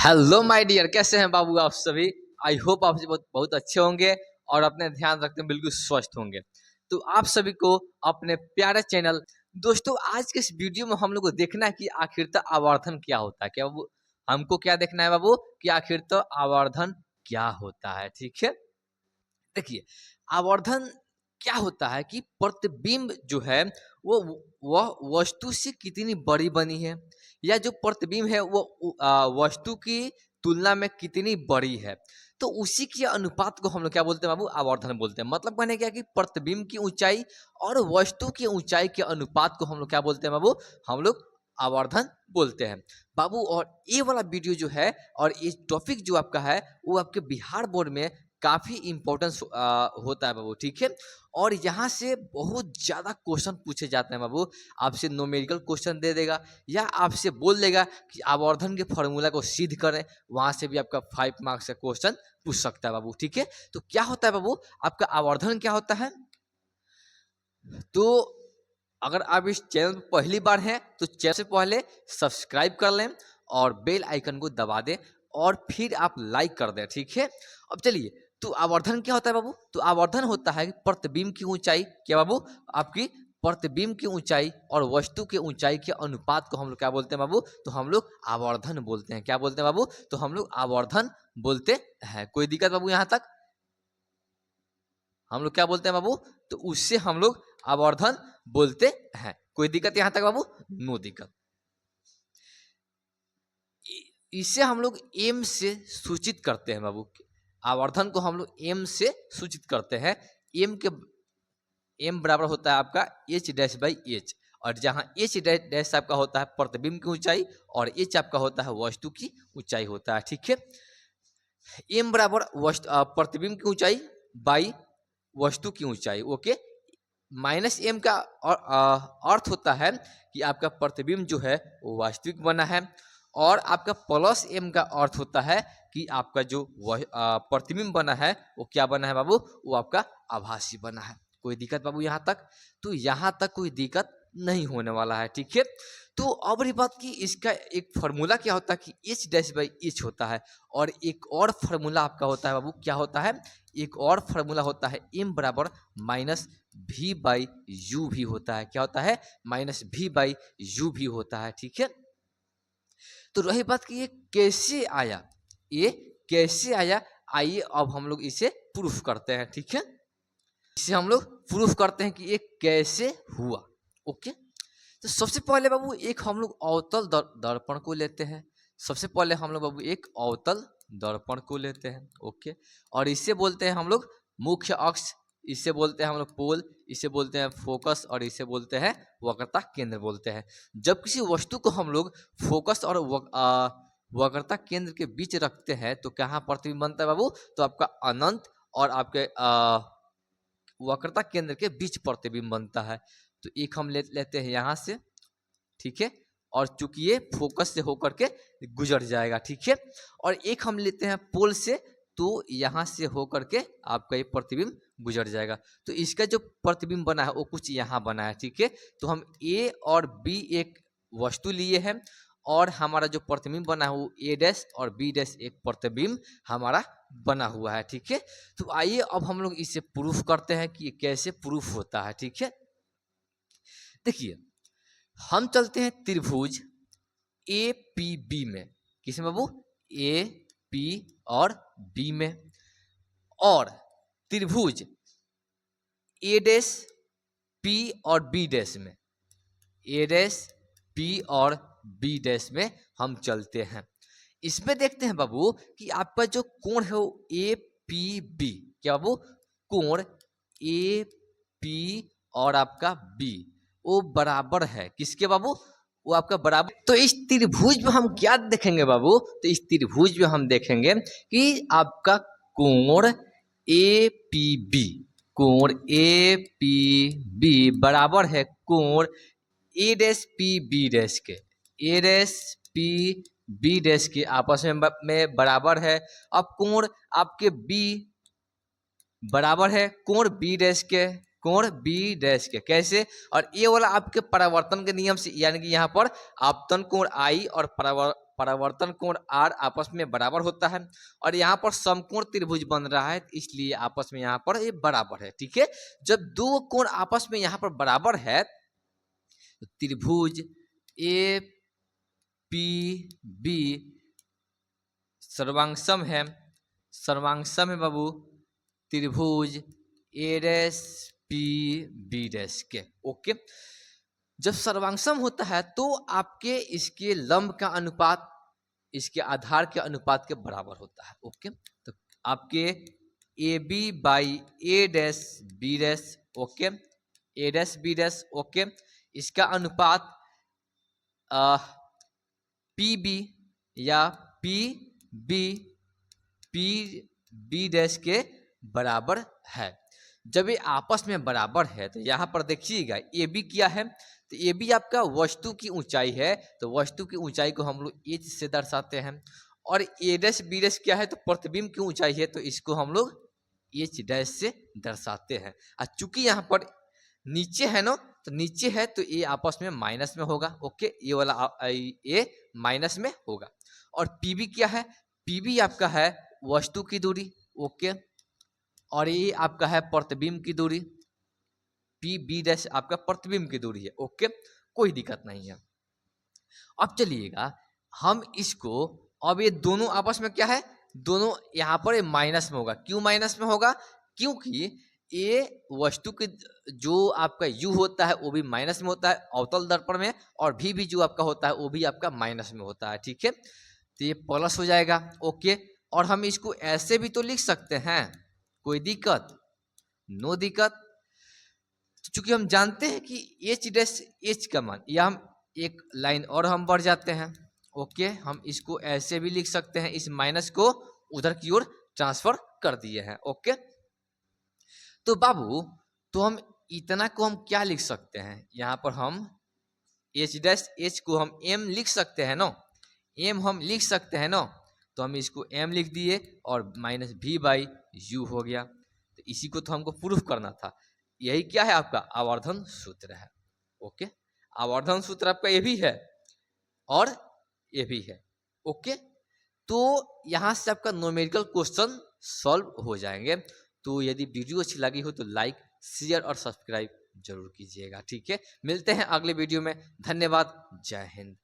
Hello my dear, कैसे हैं बाबू आप सभी। आई होप आप बहुत बहुत अच्छे होंगे और अपने ध्यान रखते हैं बिल्कुल स्वस्थ होंगे। तो आप सभी को अपने प्यारे चैनल दोस्तों, आज के इस वीडियो में हम लोग को देखना है कि आखिरतः आवर्धन क्या होता है। क्या बाबू हमको क्या देखना है बाबू कि आखिरतः आवर्धन क्या होता है। ठीक है, देखिए आवर्धन क्या होता है कि प्रतिबिंब जो है वो वह वस्तु से कितनी बड़ी बनी है, या जो प्रतिबिंब है वो वस्तु की तुलना में कितनी बड़ी है, तो उसी के अनुपात को हम लोग क्या बोलते हैं बाबू, आवर्धन बोलते हैं। मतलब कहने क्या कि प्रतिबिंब की ऊंचाई और वस्तु की ऊंचाई के अनुपात को हम लोग क्या बोलते हैं बाबू, हम लोग आवर्धन बोलते हैं बाबू। और ये वाला वीडियो जो है और ये टॉपिक जो आपका है वो आपके बिहार बोर्ड में काफ़ी इम्पोर्टेंस होता है बाबू। ठीक है, और यहाँ से बहुत ज़्यादा क्वेश्चन पूछे जाते हैं बाबू। आपसे न्यूमेरिकल क्वेश्चन दे देगा या आपसे बोल देगा कि आवर्धन के फॉर्मूला को सिद्ध करें, वहाँ से भी आपका 5 मार्क्स का क्वेश्चन पूछ सकता है बाबू। ठीक है, तो क्या होता है बाबू, आपका आवर्धन क्या होता है। तो अगर आप इस चैनल पर पहली बार हैं तो चैनल से पहले सब्सक्राइब कर लें और बेल आइकन को दबा दें और फिर आप लाइक कर दें। ठीक है, अब चलिए, तो आवर्धन क्या होता है बाबू, तो आवर्धन होता है कि प्रतिबिंब की ऊंचाई, क्या बाबू, आपकी प्रतिबिंब की ऊंचाई और वस्तु की ऊंचाई के अनुपात को हम लोग क्या बोलते हैं बाबू, तो हम लोग आवर्धन बोलते हैं। क्या बोलते हैं बाबू, तो हम लोग आवर्धन बोलते हैं। कोई दिक्कत बाबू यहाँ तक, हम लोग क्या बोलते हैं बाबू, तो उससे हम लोग आवर्धन बोलते हैं। कोई दिक्कत यहां तक बाबू, नो दिक्कत। इसे हम लोग एम से सूचित करते हैं बाबू, आवर्धन को हम लोग एम से सूचित करते हैं। एम के एम बराबर होता है आपका एच डैश बाई एच, और जहां एच डैश आपका होता है प्रतिबिंब की ऊंचाई और एच आपका होता है वस्तु की ऊंचाई होता है। ठीक है, एम बराबर प्रतिबिंब की ऊंचाई बाई वस्तु की ऊंचाई। ओके, माइनस एम का अर्थ होता है कि आपका प्रतिबिंब जो है वो वास्तविक बना है, और आपका प्लस एम का अर्थ होता है कि आपका जो प्रतिबिंब बना है वो क्या बना है बाबू, वो आपका आभासी बना है। कोई दिक्कत बाबू यहाँ तक, तो यहाँ तक कोई दिक्कत नहीं होने वाला है। ठीक है, तो अब ये बात कि इसका एक फार्मूला क्या होता है कि एच डैश बाई एच होता है, और एक और फार्मूला आपका होता है बाबू, क्या होता है, एक और फार्मूला होता है एम बराबर माइनस भी बाई यू भी होता है। क्या होता है, माइनस भी बाई यू भी होता है। ठीक है, तो रही बात कि ये कैसे आया, ये कैसे आया, आइए अब हम लोग इसे प्रूफ करते हैं। ठीक है, इसे हम लोग प्रूफ करते हैं कि ये कैसे हुआ। ओके, तो सबसे पहले बाबू एक हम लोग अवतल दर्पण को लेते हैं। सबसे पहले हम लोग बाबू एक अवतल दर्पण को लेते हैं। ओके, और इसे बोलते हैं हम लोग मुख्य अक्ष, इसे बोलते हैं हम लोग पोल, इसे बोलते हैं फोकस, और इसे बोलते हैं वक्रता केंद्र बोलते हैं। जब किसी वस्तु को हम लोग फोकस और वक्रता केंद्र के बीच रखते हैं तो कहाँ प्रतिबिंब बनता है बाबू, तो आपका अनंत और आपके वक्रता केंद्र के बीच प्रतिबिंब बनता है। तो एक हम लेते हैं यहाँ से, ठीक है, और चूंकि ये फोकस से होकर के गुजर जाएगा। ठीक है, और एक हम लेते हैं पोल से, तो यहाँ से होकर के आपका ये प्रतिबिंब गुजर जाएगा। तो इसका जो प्रतिबिंब बना है वो कुछ यहाँ बना है। ठीक है, तो हम ए और बी एक वस्तु लिए हैं, और हमारा जो प्रतिबिंब बना है वो ए डैश और बी डैश एक प्रतिबिंब हमारा बना हुआ है। ठीक है, तो आइए अब हम लोग इसे प्रूफ करते हैं कि ये कैसे प्रूफ होता है। ठीक है, देखिए हम चलते हैं त्रिभुज ए पी बी में, किसमें बाबू, ए पी और बी में, और त्रिभुज ए डैश पी और बी डैश में, ए डैश पी और बी डैश में हम चलते हैं। इसमें देखते हैं बाबू कि आपका जो कोण है वो ए पी बी, क्या बाबू, कोण ए पी और आपका बी वो बराबर है किसके बाबू, वो आपका बराबर। तो इस त्रिभुज में हम क्या देखेंगे बाबू, तो इस त्रिभुज में हम देखेंगे कि आपका कोण ए पी बी, कोण ए पी बी बराबर है कोण ए डैश पी बी डैश के, ए डैश पी बी डैश के आपस में बराबर है। अब कोण आपके बी बराबर है कोण बी डैश के, कोण बी डैश के कैसे, और ये वाला आपके परावर्तन के नियम से, यानी कि यहाँ पर आपतन कोण आई और परावर्तन कोण आर आपस में बराबर होता है और यहाँ पर समकोण त्रिभुज बन रहा है, इसलिए आपस में यहाँ पर ये बराबर है। ठीक है, जब दो कोण आपस में यहाँ पर बराबर है तो त्रिभुज ए पी बी सर्वांगसम है, सर्वांगसम है बाबू त्रिभुज ए डैश पी बी डैश के। ओके, जब सर्वांगसम होता है तो आपके इसके लंब का अनुपात इसके आधार के अनुपात के बराबर होता है। ओके, तो आपके A B by A dash B dash, okay, A dash B dash, okay, इसका अनुपात पी बी या पी बी डैश के बराबर है। जब ये आपस में बराबर है तो यहाँ पर देखिएगा ए बी क्या है, तो ए बी आपका वस्तु की ऊंचाई है, तो वस्तु की ऊंचाई को हम लोग एच से दर्शाते हैं। और ए डैश बी डैश क्या है, तो प्रतिबिंब की ऊंचाई है, तो इसको हम लोग एच डैश से दर्शाते हैं। और चूंकि यहाँ पर नीचे है ना, तो नीचे है तो ये आपस में माइनस में होगा। ओके, ये वाला ये माइनस में होगा। और पीबी क्या है, पीबी आपका है वस्तु की दूरी। ओके, और ये आपका है प्रतिबिंब की दूरी, पी बी डैश आपका प्रतिबिंब की दूरी है। ओके, कोई दिक्कत नहीं है। अब चलिएगा हम इसको, अब ये दोनों आपस में क्या है, दोनों यहाँ पर माइनस में होगा। क्यों माइनस में होगा, क्योंकि ये वस्तु के जो आपका u होता है वो भी माइनस में होता है अवतल दर्पण में, और भी जो आपका होता है वो भी आपका माइनस में होता है। ठीक है, तो ये प्लस हो जाएगा। ओके, और हम इसको ऐसे भी तो लिख सकते हैं, कोई दिक्कत, नो दिक्कत। चूंकि हम जानते हैं कि एच डैश एच का मान, या हम एक लाइन और हम बढ़ जाते हैं। ओके, हम इसको ऐसे भी लिख सकते हैं, इस माइनस को उधर की ओर ट्रांसफर कर दिए हैं। ओके, तो बाबू तो हम इतना को हम क्या लिख सकते हैं, यहाँ पर हम एच डैश एच को हम एम लिख सकते हैं ना, एम हम लिख सकते हैं ना, तो हम इसको एम लिख दिए और माइनस भी बाई यू हो गया। तो इसी को तो हमको प्रूफ करना था। यही क्या है, आपका आवर्धन सूत्र है। ओके, आवर्धन सूत्र आपका ये भी है और ये भी है। ओके, तो यहाँ से आपका न्यूमेरिकल क्वेश्चन सॉल्व हो जाएंगे। तो यदि वीडियो अच्छी लगी हो तो लाइक शेयर और सब्सक्राइब जरूर कीजिएगा। ठीक है, मिलते हैं अगले वीडियो में। धन्यवाद, जय हिंद।